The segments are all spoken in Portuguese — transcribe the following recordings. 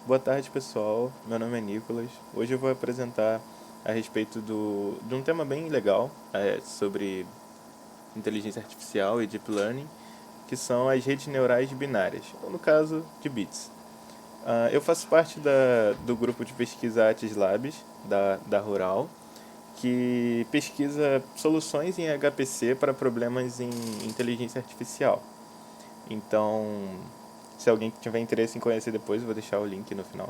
Boa tarde, pessoal. Meu nome é Nicolas. Hoje eu vou apresentar a respeito de um tema bem legal sobre inteligência artificial e deep learning, que são as redes neurais binárias, ou no caso, de bits. Eu faço parte do grupo de pesquisa ATIS Labs, da Rural, que pesquisa soluções em HPC para problemas em inteligência artificial. Então, se alguém tiver interesse em conhecer depois, eu vou deixar o link no final.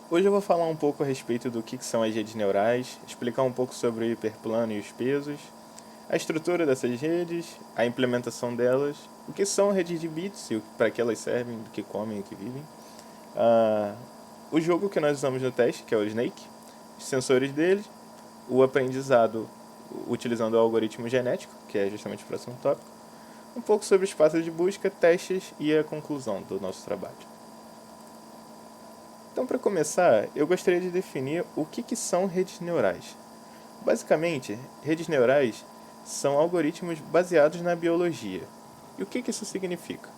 Hoje eu vou falar um pouco a respeito do que são as redes neurais, explicar um pouco sobre o hiperplano e os pesos, a estrutura dessas redes, a implementação delas, o que são redes de bits e para que elas servem, do que comem e o que vivem, ah, o jogo que nós usamos no teste, que é o Snake, os sensores dele, o aprendizado utilizando o algoritmo genético, que é justamente o próximo tópico, um pouco sobre os passos de busca, testes e a conclusão do nosso trabalho. Então, para começar, eu gostaria de definir o que são redes neurais. Basicamente, redes neurais são algoritmos baseados na biologia. E o que isso significa?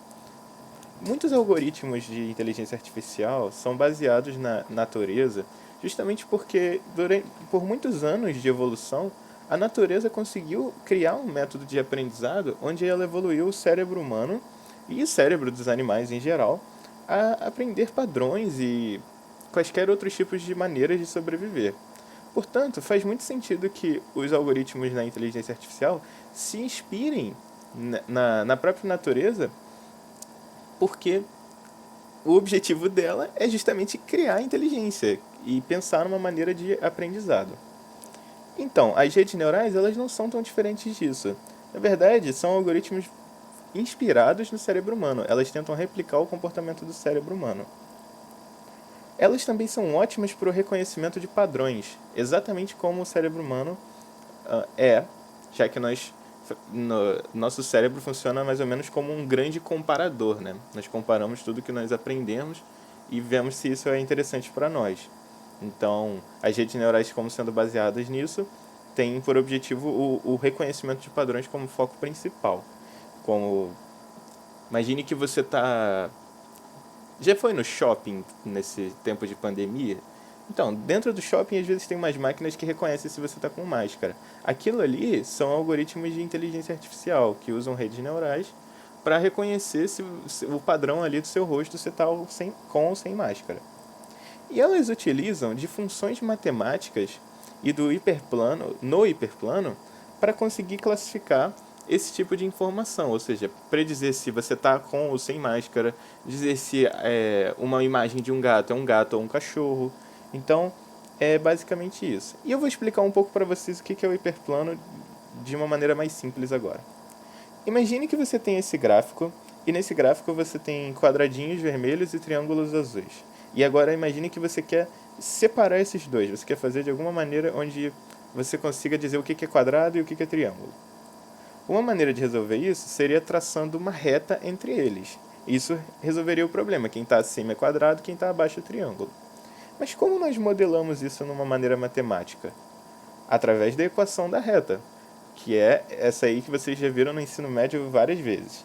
Muitos algoritmos de inteligência artificial são baseados na natureza justamente porque, por muitos anos de evolução, a natureza conseguiu criar um método de aprendizado onde ela evoluiu o cérebro humano e o cérebro dos animais em geral a aprender padrões e quaisquer outros tipos de maneiras de sobreviver. Portanto, faz muito sentido que os algoritmos na inteligência artificial se inspirem na própria natureza, porque o objetivo dela é justamente criar inteligência e pensar numa maneira de aprendizado. Então, as redes neurais elas não são tão diferentes disso. Na verdade, são algoritmos inspirados no cérebro humano. Elas tentam replicar o comportamento do cérebro humano. Elas também são ótimas para o reconhecimento de padrões, exatamente como o cérebro humano já que nosso cérebro funciona mais ou menos como um grande comparador, né? Nós comparamos tudo que nós aprendemos e vemos se isso é interessante para nós. Então, as redes neurais, como sendo baseadas nisso, têm por objetivo o reconhecimento de padrões como foco principal. Como, imagine que você está já foi no shopping nesse tempo de pandemia? Então, dentro do shopping, às vezes tem umas máquinas que reconhecem se você está com máscara. Aquilo ali são algoritmos de inteligência artificial que usam redes neurais para reconhecer se o padrão ali do seu rosto se está com ou sem máscara. E elas utilizam de funções matemáticas e do hiperplano, no hiperplano, para conseguir classificar esse tipo de informação, ou seja, predizer se você está com ou sem máscara, dizer se uma imagem de um gato é um gato ou um cachorro. Então, é basicamente isso. E eu vou explicar um pouco para vocês o que é o hiperplano de uma maneira mais simples agora. Imagine que você tem esse gráfico e nesse gráfico você tem quadradinhos vermelhos e triângulos azuis. E agora imagine que você quer separar esses dois. Você quer fazer de alguma maneira onde você consiga dizer o que é quadrado e o que é triângulo. Uma maneira de resolver isso seria traçando uma reta entre eles. Isso resolveria o problema. Quem está acima é quadrado, quem está abaixo é triângulo. Mas como nós modelamos isso numa maneira matemática? Através da equação da reta, que é essa aí que vocês já viram no ensino médio várias vezes.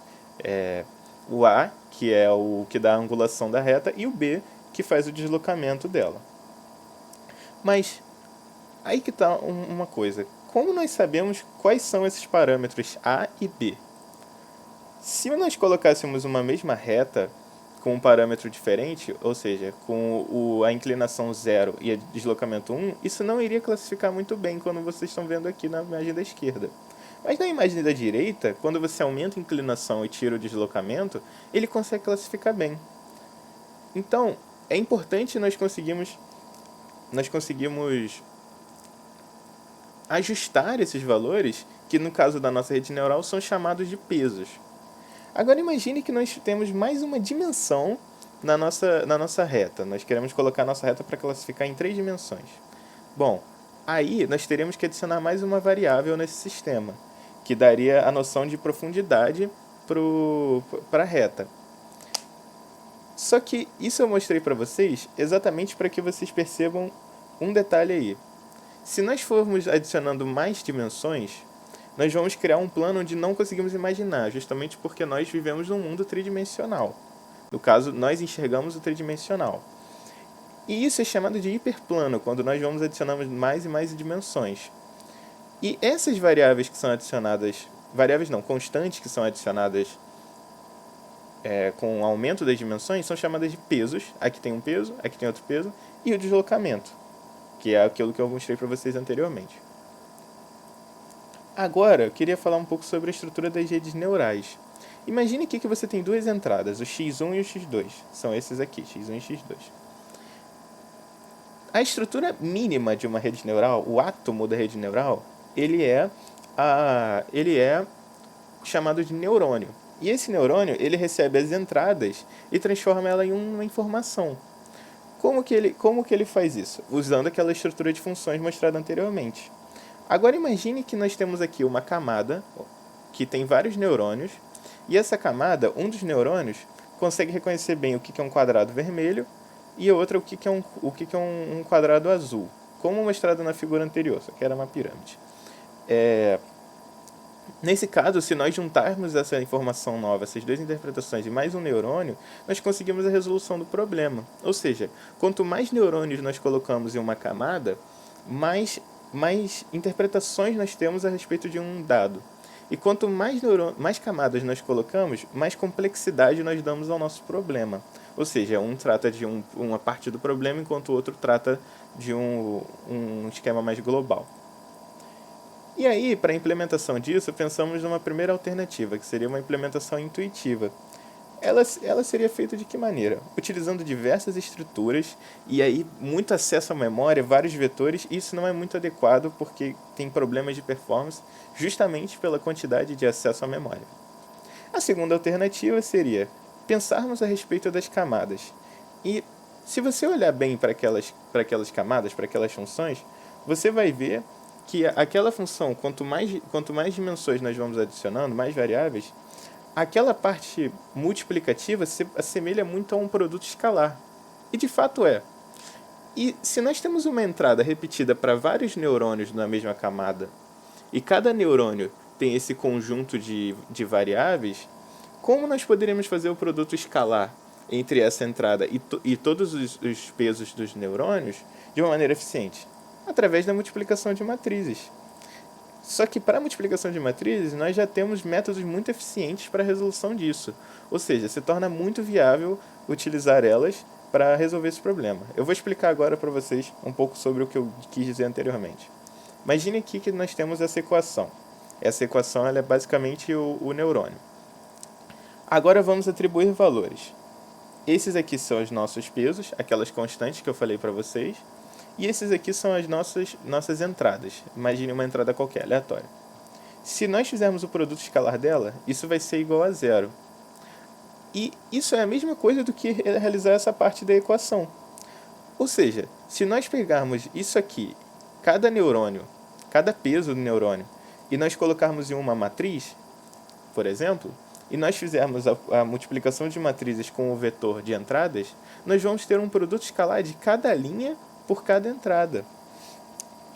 O A, que é o que dá a angulação da reta, e o B, que faz o deslocamento dela. Mas aí que está uma coisa. Como nós sabemos quais são esses parâmetros A e B? Se nós colocássemos uma mesma reta com um parâmetro diferente, ou seja, com a inclinação 0 e o deslocamento 1, isso não iria classificar muito bem quando vocês estão vendo aqui na imagem da esquerda. Mas na imagem da direita, quando você aumenta a inclinação e tira o deslocamento, ele consegue classificar bem. Então, é importante nós conseguimos ajustar esses valores, que no caso da nossa rede neural são chamados de pesos. Agora imagine que nós temos mais uma dimensão na nossa reta. Nós queremos colocar a nossa reta para classificar em 3 dimensões. Bom, aí nós teríamos que adicionar mais uma variável nesse sistema, que daria a noção de profundidade para a reta. Só que isso eu mostrei para vocês exatamente para que vocês percebam um detalhe aí. Se nós formos adicionando mais dimensões, nós vamos criar um plano onde não conseguimos imaginar, justamente porque nós vivemos num mundo tridimensional. No caso, nós enxergamos o tridimensional. E isso é chamado de hiperplano, quando nós vamos adicionando mais e mais dimensões. E essas variáveis que são adicionadas, variáveis não, constantes que são adicionadas com o aumento das dimensões, são chamadas de pesos. Aqui tem um peso, aqui tem outro peso, e o deslocamento, que é aquilo que eu mostrei para vocês anteriormente. Agora, eu queria falar um pouco sobre a estrutura das redes neurais. Imagine aqui que você tem duas entradas, o x1 e o x2. São esses aqui, x1 e x2. A estrutura mínima de uma rede neural, o átomo da rede neural, ele é chamado de neurônio. E esse neurônio, ele recebe as entradas e transforma ela em uma informação. Como que ele faz isso? Usando aquela estrutura de funções mostrada anteriormente. Agora imagine que nós temos aqui uma camada que tem vários neurônios, e essa camada, um dos neurônios, consegue reconhecer bem o que é um quadrado vermelho e a outra o que é um quadrado azul, como mostrado na figura anterior, só que era uma pirâmide. Nesse caso, se nós juntarmos essa informação nova, essas duas interpretações e mais um neurônio, nós conseguimos a resolução do problema. Ou seja, quanto mais neurônios nós colocamos em uma camada, mais interpretações nós temos a respeito de um dado. E quanto mais camadas nós colocamos, mais complexidade nós damos ao nosso problema. Ou seja, um trata de uma parte do problema, enquanto o outro trata de um esquema mais global. E aí, para a implementação disso, pensamos numa primeira alternativa, que seria uma implementação intuitiva. Ela seria feita de que maneira? Utilizando diversas estruturas e aí muito acesso à memória, vários vetores. Isso não é muito adequado porque tem problemas de performance justamente pela quantidade de acesso à memória. A segunda alternativa seria pensarmos a respeito das camadas. E se você olhar bem para aquelas camadas, para aquelas funções, você vai ver que aquela função, quanto mais dimensões nós vamos adicionando, mais variáveis, aquela parte multiplicativa se assemelha muito a um produto escalar. E de fato é. E se nós temos uma entrada repetida para vários neurônios na mesma camada, e cada neurônio tem esse conjunto de variáveis, como nós poderíamos fazer o produto escalar entre essa entrada e todos os pesos dos neurônios de uma maneira eficiente? Através da multiplicação de matrizes. Só que para a multiplicação de matrizes, nós já temos métodos muito eficientes para a resolução disso. Ou seja, se torna muito viável utilizar elas para resolver esse problema. Eu vou explicar agora para vocês um pouco sobre o que eu quis dizer anteriormente. Imagine aqui que nós temos essa equação. Essa equação ela é basicamente o neurônio. Agora vamos atribuir valores. Esses aqui são os nossos pesos, aquelas constantes que eu falei para vocês. E esses aqui são as nossas entradas. Imagine uma entrada qualquer, aleatória. Se nós fizermos o produto escalar dela, isso vai ser igual a zero. E isso é a mesma coisa do que realizar essa parte da equação. Ou seja, se nós pegarmos isso aqui, cada neurônio, cada peso do neurônio, e nós colocarmos em uma matriz, por exemplo, e nós fizermos a multiplicação de matrizes com o vetor de entradas, nós vamos ter um produto escalar de cada linha por cada entrada.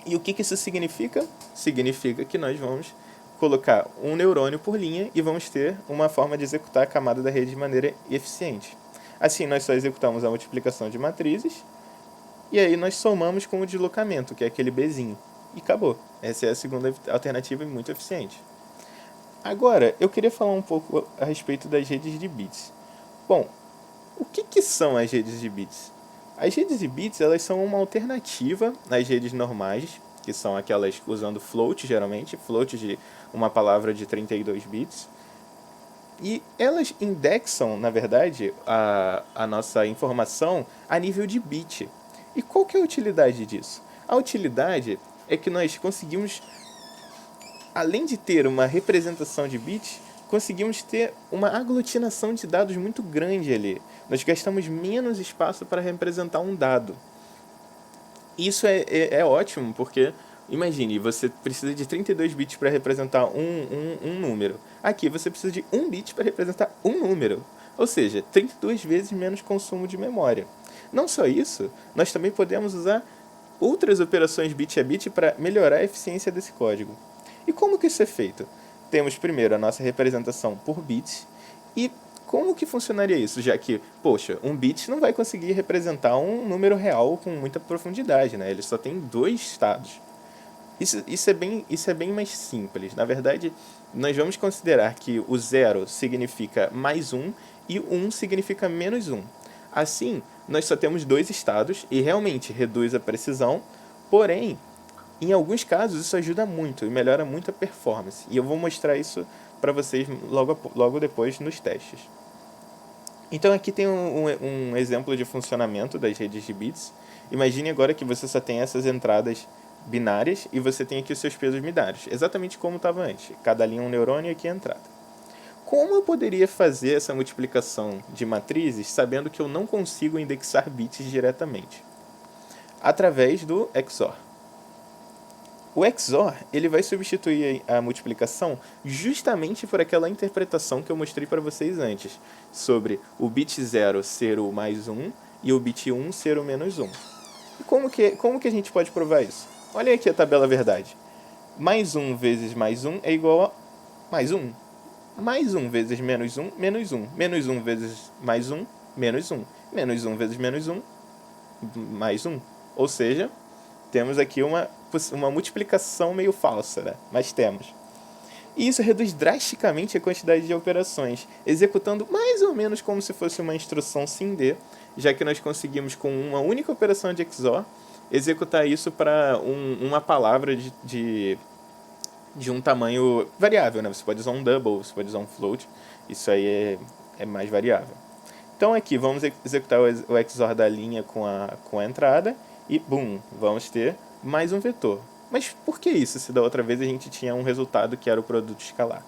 E o que isso significa? Significa que nós vamos colocar um neurônio por linha e vamos ter uma forma de executar a camada da rede de maneira eficiente. Assim, nós só executamos a multiplicação de matrizes e aí nós somamos com o deslocamento, que é aquele Bzinho. E acabou. Essa é a segunda alternativa e muito eficiente. Agora, eu queria falar um pouco a respeito das redes de bits. Bom, o que são as redes de bits? As redes de bits elas são uma alternativa às redes normais, que são aquelas usando float, geralmente, float de uma palavra de 32 bits. E elas indexam, na verdade, a nossa informação a nível de bit. E qual que é a utilidade disso? A utilidade é que nós conseguimos, além de ter uma representação de bits, conseguimos ter uma aglutinação de dados muito grande ali. Nós gastamos menos espaço para representar um dado. Isso é ótimo, porque imagine, você precisa de 32 bits para representar um número. Aqui você precisa de 1 bit para representar um número. Ou seja, 32 vezes menos consumo de memória. Não só isso, nós também podemos usar outras operações bit a bit para melhorar a eficiência desse código. E como que isso é feito? Temos primeiro a nossa representação por bits e Como que funcionaria isso? Já que, poxa, um bit não vai conseguir representar um número real com muita profundidade, né? Ele só tem dois estados. Isso é bem mais simples. Na verdade, nós vamos considerar que o zero significa mais um e o 1 significa menos um. Assim, nós só temos dois estados e realmente reduz a precisão, porém, em alguns casos isso ajuda muito e melhora muito a performance. E eu vou mostrar isso para vocês logo depois nos testes. Então aqui tem um exemplo de funcionamento das redes de bits. Imagine agora que você só tem essas entradas binárias e você tem aqui os seus pesos binários, exatamente como estava antes. Cada linha um neurônio e aqui a entrada. Como eu poderia fazer essa multiplicação de matrizes sabendo que eu não consigo indexar bits diretamente? Através do XOR. O XOR ele vai substituir a multiplicação justamente por aquela interpretação que eu mostrei para vocês antes, sobre o bit 0 ser o mais 1 e o bit 1 ser o menos 1. E como que a gente pode provar isso? Olha aqui a tabela verdade. Mais 1 vezes mais 1 é igual a mais 1. Mais 1 vezes menos 1, menos 1. Menos 1 vezes mais 1, menos 1. Menos 1 vezes menos 1, mais 1. Ou seja, temos aqui uma multiplicação meio falsa, né? Mas temos. E isso reduz drasticamente a quantidade de operações, executando mais ou menos como se fosse uma instrução SIMD, já que nós conseguimos com uma única operação de XOR executar isso para uma palavra de um tamanho variável, né? Você pode usar um double, você pode usar um float, isso aí é mais variável. Então aqui vamos executar o XOR da linha com a entrada e, bum, vamos ter mais um vetor. Mas por que isso, se da outra vez a gente tinha um resultado que era o produto escalar?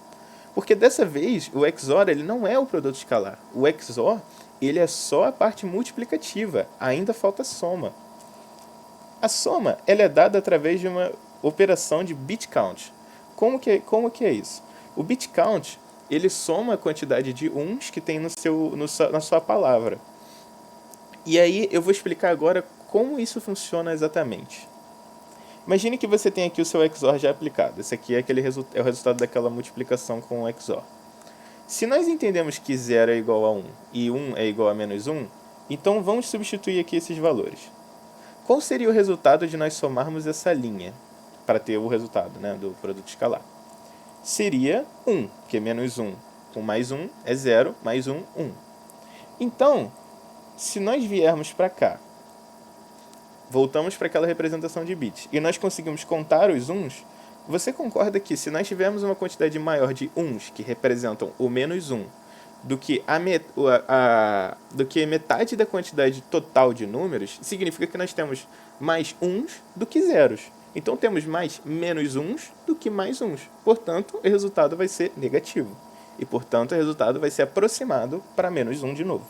Porque dessa vez o XOR ele não é o produto escalar. O XOR ele é só a parte multiplicativa, ainda falta soma. A soma ela é dada através de uma operação de bit count. Como que é isso? O bit count ele soma a quantidade de uns que tem na sua palavra. E aí eu vou explicar agora como isso funciona exatamente. Imagine que você tem aqui o seu XOR já aplicado. Esse aqui é o resultado daquela multiplicação com o XOR. Se nós entendemos que 0 é igual a 1 e 1 é igual a menos 1, então vamos substituir aqui esses valores. Qual seria o resultado de nós somarmos essa linha para ter o resultado, né, do produto escalar? Seria 1, porque menos 1 com mais 1 é 0, mais 1, 1. Então, se nós viermos para cá, voltamos para aquela representação de bits e nós conseguimos contar os uns, você concorda que se nós tivermos uma quantidade maior de uns que representam o menos 1 do que metade da quantidade total de números, significa que nós temos mais uns do que zeros. Então temos mais menos uns do que mais uns. Portanto, o resultado vai ser negativo. E, portanto, o resultado vai ser aproximado para menos 1 de novo.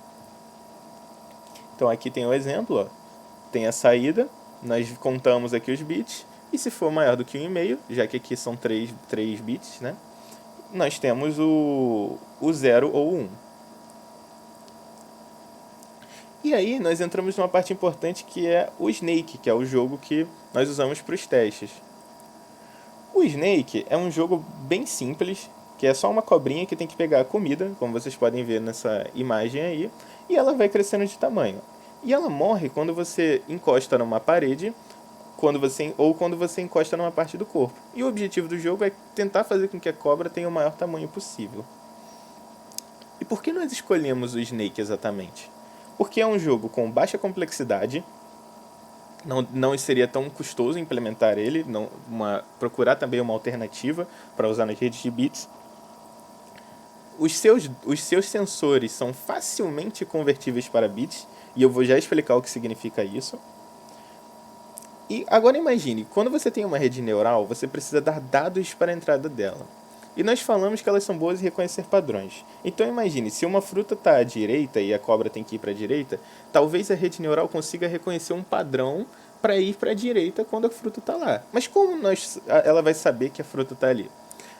Então aqui tem o exemplo, ó. Tem a saída, nós contamos aqui os bits, e se for maior do que 1,5, já que aqui são 3 bits, né, nós temos o 0 ou o 1. E aí nós entramos numa parte importante que é o Snake, que é o jogo que nós usamos para os testes. O Snake é um jogo bem simples, que é só uma cobrinha que tem que pegar a comida, como vocês podem ver nessa imagem aí, e ela vai crescendo de tamanho. E ela morre quando você encosta numa parede, quando você encosta numa parte do corpo. E o objetivo do jogo é tentar fazer com que a cobra tenha o maior tamanho possível. E por que nós escolhemos o Snake exatamente? Porque é um jogo com baixa complexidade, não seria tão custoso implementar ele, procurar também uma alternativa para usar nas redes de bits. Os seus sensores são facilmente convertíveis para bits, e eu vou já explicar o que significa isso. E agora imagine, quando você tem uma rede neural, você precisa dar dados para a entrada dela. E nós falamos que elas são boas em reconhecer padrões. Então imagine, se uma fruta está à direita e a cobra tem que ir para a direita, talvez a rede neural consiga reconhecer um padrão para ir para a direita quando a fruta está lá. Mas como ela vai saber que a fruta está ali?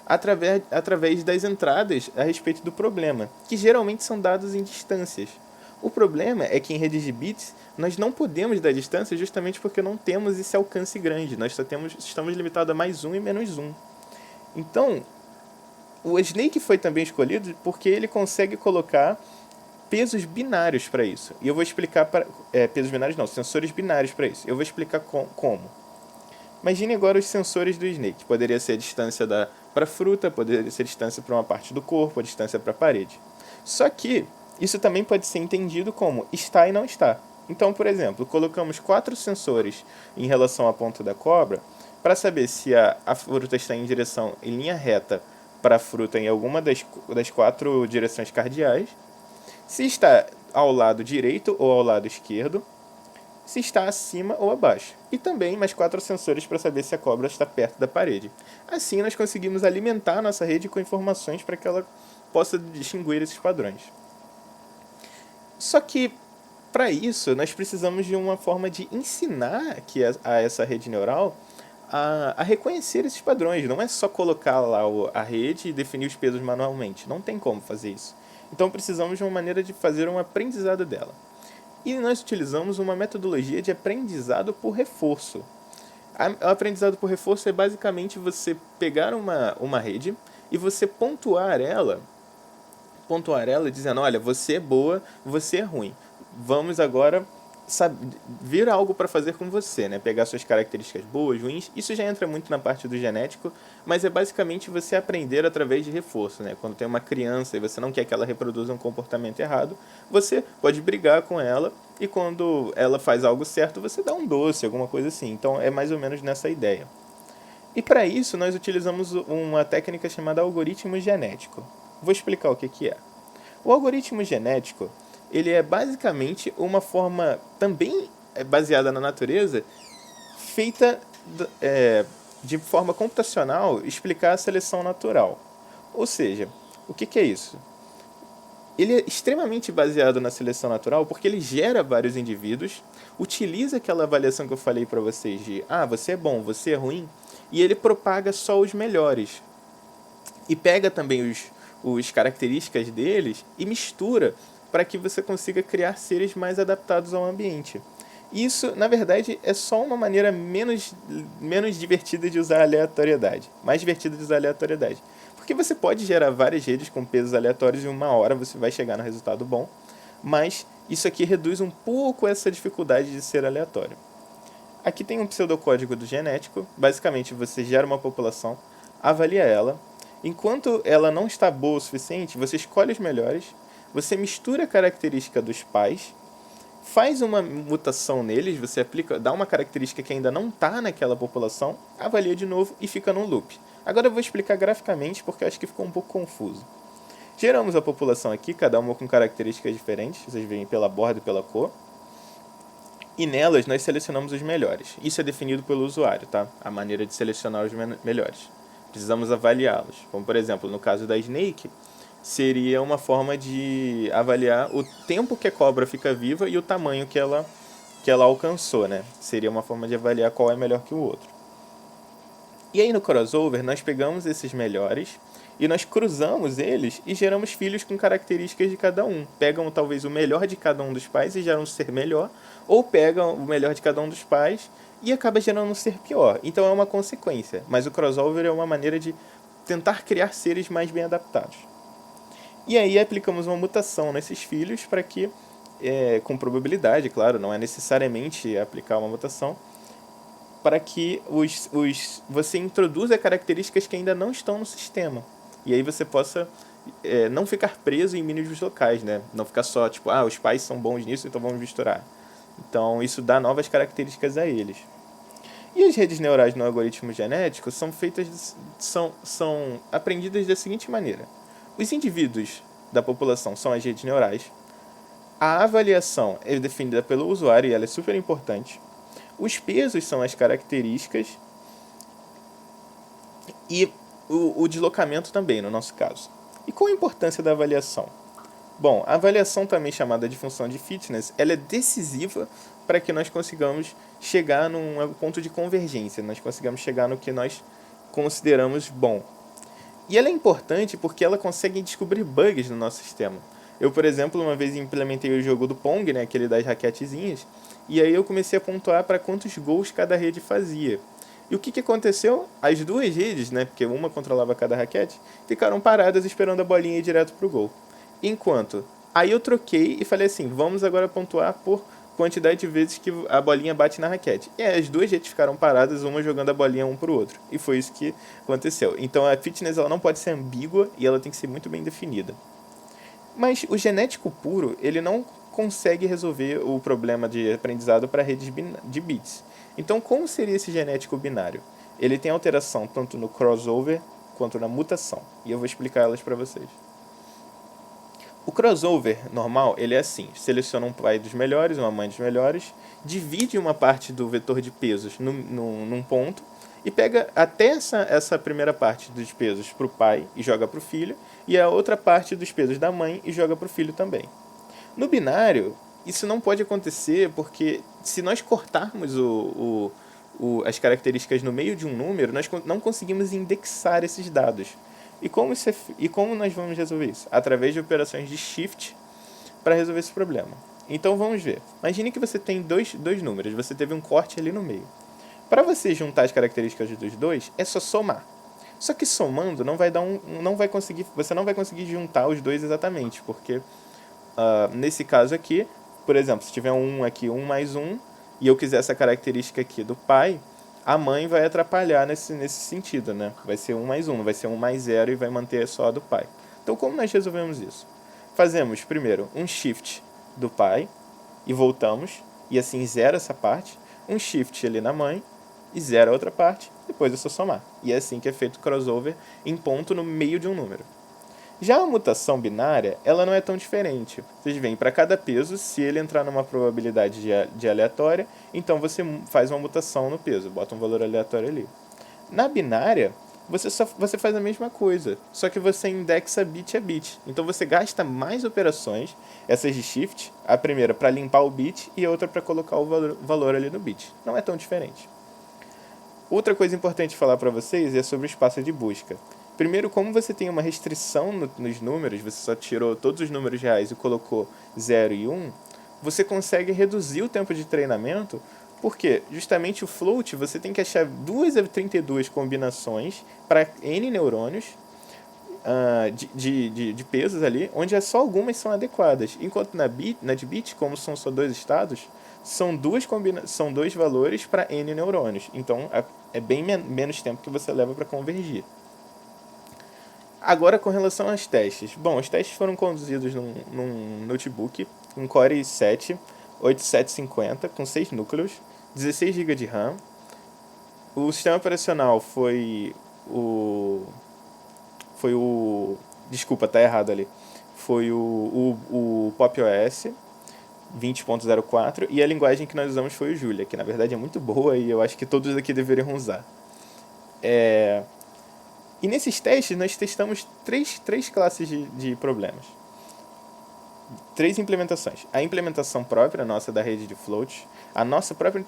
Através das entradas a respeito do problema, que geralmente são dados em distâncias. O problema é que em redes de bits nós não podemos dar distância justamente porque não temos esse alcance grande. Nós estamos limitados a mais 1 e menos 1. Então, O Snake foi também escolhido porque ele consegue colocar pesos binários para isso. E eu vou explicar pesos binários não, sensores binários para isso. Eu vou explicar como. Imagine agora os sensores do Snake. Poderia ser a distância para a fruta, poderia ser a distância para uma parte do corpo, a distância para a parede. Só que isso também pode ser entendido como está e não está. Então, por exemplo, colocamos 4 sensores em relação à ponta da cobra para saber se a fruta está em direção em linha reta para a fruta em alguma das 4 direções cardeais, se está ao lado direito ou ao lado esquerdo, se está acima ou abaixo. E também mais 4 sensores para saber se a cobra está perto da parede. Assim nós conseguimos alimentar a nossa rede com informações para que ela possa distinguir esses padrões. Só que para isso nós precisamos de uma forma de ensinar a essa rede neural a reconhecer esses padrões. Não é só colocar lá a rede e definir os pesos manualmente. Não tem como fazer isso. Então precisamos de uma maneira de fazer um aprendizado dela. E nós utilizamos uma metodologia de aprendizado por reforço. O aprendizado por reforço é basicamente você pegar uma rede e você pontuar ela dizendo, olha, você é boa, você é ruim. Vamos agora ver algo para fazer com você, né? Pegar suas características boas, ruins. Isso já entra muito na parte do genético, mas é basicamente você aprender através de reforço, né? Quando tem uma criança e você não quer que ela reproduza um comportamento errado, você pode brigar com ela e quando ela faz algo certo, você dá um doce, alguma coisa assim. Então é mais ou menos nessa ideia. E para isso nós utilizamos uma técnica chamada algoritmo genético. Vou explicar o que é. O algoritmo genético ele é basicamente uma forma também baseada na natureza, feita de forma computacional, explicar a seleção natural. Ou seja, o que é isso? Ele é extremamente baseado na seleção natural porque ele gera vários indivíduos, utiliza aquela avaliação que eu falei para vocês de você é bom, você é ruim, e ele propaga só os melhores. E pega também os características deles e mistura para que você consiga criar seres mais adaptados ao ambiente. Isso, na verdade, é só uma maneira menos divertida de usar a aleatoriedade. Mais divertida de usar a aleatoriedade. Porque você pode gerar várias redes com pesos aleatórios e em uma hora você vai chegar no resultado bom, mas isso aqui reduz um pouco essa dificuldade de ser aleatório. Aqui tem um pseudocódigo do genético. Basicamente, você gera uma população, avalia ela. Enquanto ela não está boa o suficiente, você escolhe os melhores, você mistura a característica dos pais, faz uma mutação neles, você dá uma característica que ainda não está naquela população, avalia de novo e fica num loop. Agora eu vou explicar graficamente porque eu acho que ficou um pouco confuso. Geramos a população aqui, cada uma com características diferentes, vocês veem pela borda e pela cor. E nelas nós selecionamos os melhores. Isso é definido pelo usuário, tá? A maneira de selecionar os melhores. Precisamos avaliá-los. Como por exemplo, no caso da Snake, seria uma forma de avaliar o tempo que a cobra fica viva e o tamanho que ela alcançou, né? Seria uma forma de avaliar qual é melhor que o outro. E aí no crossover nós pegamos esses melhores e nós cruzamos eles e geramos filhos com características de cada um. Pegam talvez o melhor de cada um dos pais e geram um ser melhor, ou pegam o melhor de cada um dos pais e acaba gerando um ser pior. Então é uma consequência, mas o crossover é uma maneira de tentar criar seres mais bem adaptados. E aí aplicamos uma mutação nesses filhos para que, com probabilidade, claro, não é necessariamente aplicar uma mutação, para que você introduza características que ainda não estão no sistema. E aí você possa não ficar preso em mínimos locais, né? Não ficar só, tipo, os pais são bons nisso, então vamos misturar. Então isso dá novas características a eles. E as redes neurais no algoritmo genético são aprendidas da seguinte maneira. Os indivíduos da população são as redes neurais. A avaliação é definida pelo usuário e ela é super importante. Os pesos são as características e o deslocamento também, no nosso caso. E qual a importância da avaliação? Bom, a avaliação, também chamada de função de fitness, ela é decisiva para que nós consigamos chegar num ponto de convergência, nós consigamos chegar no que nós consideramos bom. E ela é importante porque ela consegue descobrir bugs no nosso sistema. Eu, por exemplo, uma vez implementei o jogo do Pong, né, aquele das raquetezinhas, e aí eu comecei a pontuar para quantos gols cada rede fazia. E o que aconteceu? As duas redes, né, porque uma controlava cada raquete, ficaram paradas esperando a bolinha ir direto pro gol. Enquanto, aí eu troquei e falei assim, vamos agora pontuar por quantidade de vezes que a bolinha bate na raquete. E as duas redes ficaram paradas, uma jogando a bolinha um pro outro. E foi isso que aconteceu. Então a fitness ela não pode ser ambígua e ela tem que ser muito bem definida. Mas o genético puro, ele não consegue resolver o problema de aprendizado para redes de bits. Então, como seria esse genético binário? Ele tem alteração tanto no crossover quanto na mutação. E eu vou explicar elas para vocês. O crossover normal, ele é assim, seleciona um pai dos melhores, uma mãe dos melhores, divide uma parte do vetor de pesos num ponto e pega até essa primeira parte dos pesos para o pai e joga para o filho, e a outra parte dos pesos da mãe e joga para o filho também. No binário, isso não pode acontecer porque se nós cortarmos as características no meio de um número, nós não conseguimos indexar esses dados. E como nós vamos resolver isso? Através de operações de shift para resolver esse problema. Então vamos ver. Imagine que você tem dois números, você teve um corte ali no meio. Para você juntar as características dos dois, é só somar. Só que somando você não vai conseguir juntar os dois exatamente, porque nesse caso aqui, por exemplo, se tiver um aqui, 1 mais 1, e eu quiser essa característica aqui do pai, a mãe vai atrapalhar nesse sentido, né? Vai ser 1 mais 1, não vai ser 1 mais 0 e vai manter só a do pai. Então, como nós resolvemos isso? Fazemos, primeiro, um shift do pai e voltamos, e assim zera essa parte, um shift ali na mãe e zera a outra parte, depois é só somar. E é assim que é feito o crossover em ponto no meio de um número. Já a mutação binária, ela não é tão diferente. Vocês veem, para cada peso, se ele entrar numa probabilidade de aleatória, então você faz uma mutação no peso, bota um valor aleatório ali. Na binária, você faz a mesma coisa, só que você indexa bit a bit. Então você gasta mais operações, essas de shift, a primeira para limpar o bit e a outra para colocar o valor ali no bit. Não é tão diferente. Outra coisa importante falar para vocês é sobre o espaço de busca. Primeiro, como você tem uma restrição nos números, você só tirou todos os números reais e colocou 0 e 1, você consegue reduzir o tempo de treinamento, porque justamente o float você tem que achar 2 a 32 combinações para N neurônios de pesos ali, onde só algumas são adequadas. Enquanto na de bit, como são só dois estados, são dois valores para N neurônios. Então é bem menos tempo que você leva para convergir. Agora, com relação aos testes. Bom, os testes foram conduzidos num notebook, um Core i7 8750 com 6 núcleos, 16 GB de RAM. O sistema operacional foi o... Desculpa, tá errado ali. Foi o Pop! OS 20.04 e a linguagem que nós usamos foi o Julia, que na verdade é muito boa e eu acho que todos aqui deveriam usar. E nesses testes nós testamos três classes de problemas. 3 implementações. A implementação própria nossa da rede de float, a nossa própria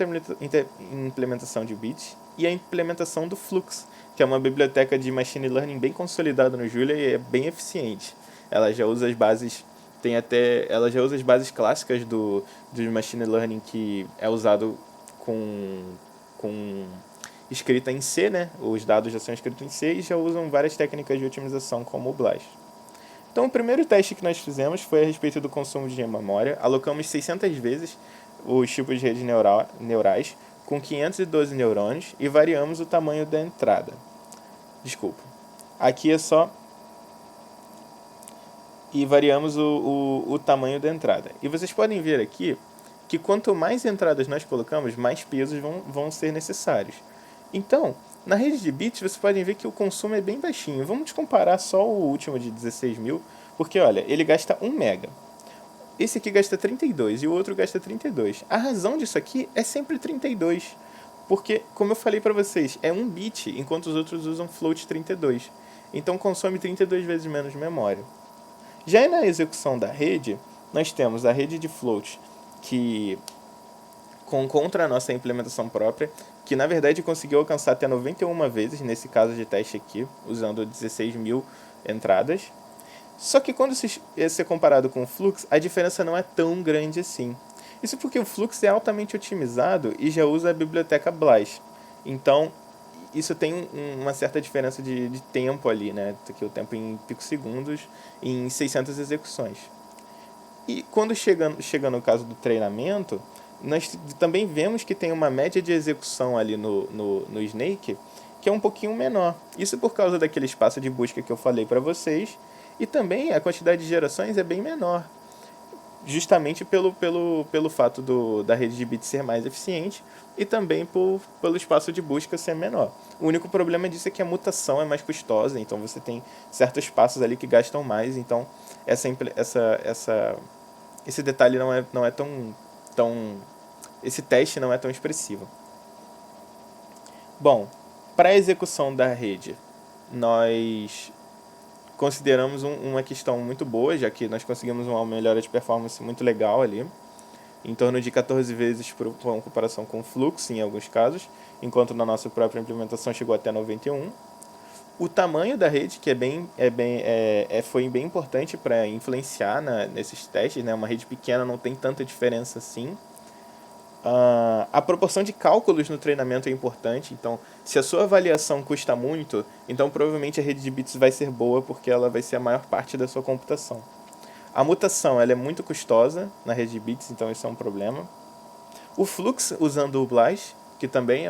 implementação de bits e a implementação do Flux, que é uma biblioteca de machine learning bem consolidada no Julia e é bem eficiente. Ela já usa as bases clássicas do machine learning que é usado com escrita em C, né? Os dados já são escritos em C e já usam várias técnicas de otimização como o BLAS. Então, o primeiro teste que nós fizemos foi a respeito do consumo de memória. Alocamos 600 vezes os tipos de redes neurais com 512 neurônios e variamos o tamanho da entrada. Desculpa. Aqui é só... E variamos o tamanho da entrada. E vocês podem ver aqui que quanto mais entradas nós colocamos, mais pesos vão ser necessários. Então, na rede de bits, vocês podem ver que o consumo é bem baixinho. Vamos comparar só o último de 16.000, porque olha, ele gasta 1 mega. Esse aqui gasta 32 e o outro gasta 32. A razão disso aqui é sempre 32, porque, como eu falei para vocês, é 1 bit, enquanto os outros usam float 32. Então, consome 32 vezes menos memória. Já na execução da rede, nós temos a rede de float, que contra a nossa implementação própria, que na verdade conseguiu alcançar até 91 vezes, nesse caso de teste aqui, usando 16.000 entradas. Só que quando se é comparado com o Flux, a diferença não é tão grande assim. Isso porque o Flux é altamente otimizado e já usa a biblioteca BLAS. Então, isso tem uma certa diferença de tempo ali, né? Aqui o tempo em picosegundos em 600 execuções. E quando chega no caso do treinamento, nós também vemos que tem uma média de execução ali no Snake que é um pouquinho menor. Isso por causa daquele espaço de busca que eu falei para vocês, e também a quantidade de gerações é bem menor, justamente pelo fato da rede de bits ser mais eficiente e também pelo espaço de busca ser menor. O único problema disso é que a mutação é mais custosa, então você tem certos passos ali que gastam mais, então esse detalhe não é tão. Esse teste não é tão expressivo. Bom, para a execução da rede, nós consideramos uma questão muito boa, já que nós conseguimos uma melhora de performance muito legal ali, em torno de 14 vezes em comparação com o fluxo em alguns casos, enquanto na nossa própria implementação chegou até 91. O tamanho da rede, que foi bem importante para influenciar nesses testes, né? Uma rede pequena não tem tanta diferença assim. A proporção de cálculos no treinamento é importante, então se a sua avaliação custa muito, então provavelmente a rede de bits vai ser boa porque ela vai ser a maior parte da sua computação. A mutação ela é muito custosa na rede de bits, então isso é um problema. O Flux usando o BLAS, que também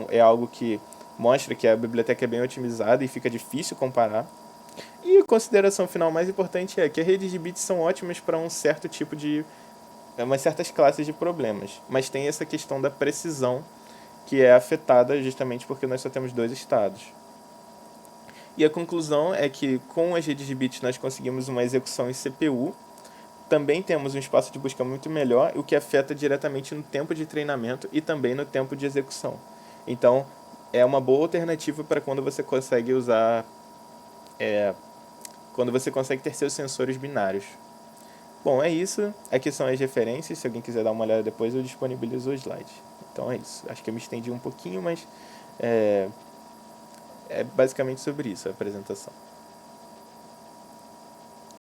é algo que mostra que a biblioteca é bem otimizada e fica difícil comparar. E a consideração final mais importante é que as redes de bits são ótimas para um certo tipo de umas certas classes de problemas, mas tem essa questão da precisão que é afetada justamente porque nós só temos dois estados. E a conclusão é que com as redes de bits nós conseguimos uma execução em CPU, também temos um espaço de busca muito melhor, o que afeta diretamente no tempo de treinamento e também no tempo de execução. Então, é uma boa alternativa para quando você consegue quando você consegue ter seus sensores binários. Bom, é isso. Aqui são as referências. Se alguém quiser dar uma olhada depois, eu disponibilizo o slide. Então é isso. Acho que eu me estendi um pouquinho, mas é basicamente sobre isso a apresentação.